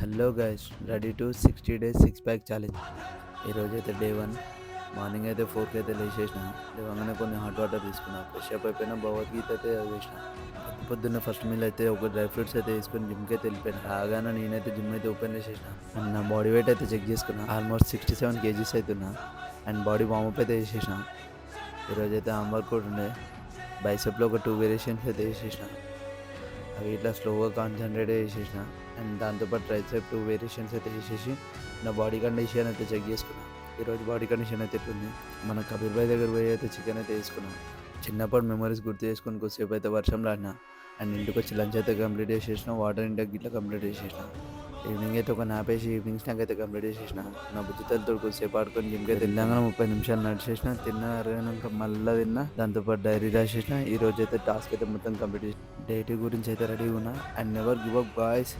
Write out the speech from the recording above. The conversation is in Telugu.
Hello guys, ready to 60 days six pack challenge. ఈరోజు అయితే డే 1. మార్నింగ్ అయితే 4కి అయితే లేచేసిన. లేవగానే కొన్ని హాట్ వాటర్ తీసుకున్నా. ఫ్రెష్ అప్ అయిపోయినా భగవద్గీత అయితే చదివేసిన. పొద్దున్న ఫస్ట్ మీల్ అయితే ఒక డ్రై ఫ్రూట్స్ అయితే వేసుకొని జిమ్కి అయితే వెళ్ళిపోయాను. రాగానే నేనైతే జిమ్ అయితే ఓపెన్ చేసేసిన. అండ్ నా బాడీ వెయిట్ అయితే చెక్ చేసుకున్నా. ఆల్మోస్ట్ 67 కేజీస్ అవుతున్నా. అండ్ బాడీ వార్మప్ అయితే చేసేసిన. ఈరోజు అయితే ఆర్మ్ వర్కౌట్ ఉండే. బైసెప్లో ఒక 2 వేరియేషన్స్ అయితే చేసేసిన. అవి ఇట్లా స్లోగా కాన్సన్ట్రేట్ చేసేసిన. అండ్ దాంతోపాటు ట్రైసెప్ 2 వేరియేషన్స్ అయితే చేసేసి నా బాడీ కండిషన్ అయితే చెక్ చేసుకున్నాను. ఈరోజు బాడీ కండిషన్ అయితే ఎట్లుంది, మన కబీర్ బాయ్ దగ్గర పోయి అయితే చికెన్ అయితే వేసుకున్నాను. చిన్నప్పటి మెమరీస్ గుర్తు చేసుకొని కొద్దిసేపు అయితే వర్షంలో ఆడినా. అండ్ ఇంటికి వచ్చి లంచ్ అయితే కంప్లీట్ చేసేసిన. వాటర్ ఇంటెక్ ఇట్లా కంప్లీట్ చేసేసిన. ఈవినింగ్ అయితే ఒక నాప్ వేసి ఈవినింగ్ స్నాక్ అయితే కంప్లీట్ చేసేసిన. నా బుజ్జితలతో కొద్దిసేపు ఆడుకొని జిమ్కి అయితే వెళ్ళాక 30 నిమిషాలు నడిచేసిన. తిన్న అరగనాక మళ్ళీ తిన్నా. దాంతోపాటు డైరీ రాసేసిన. ఈ రోజు అయితే టాస్క్ అయితే మొత్తం కంప్లీట్ చేసిన. డైటీ గురించి అయితే రెడీగా ఉన్నా. And never give up boys.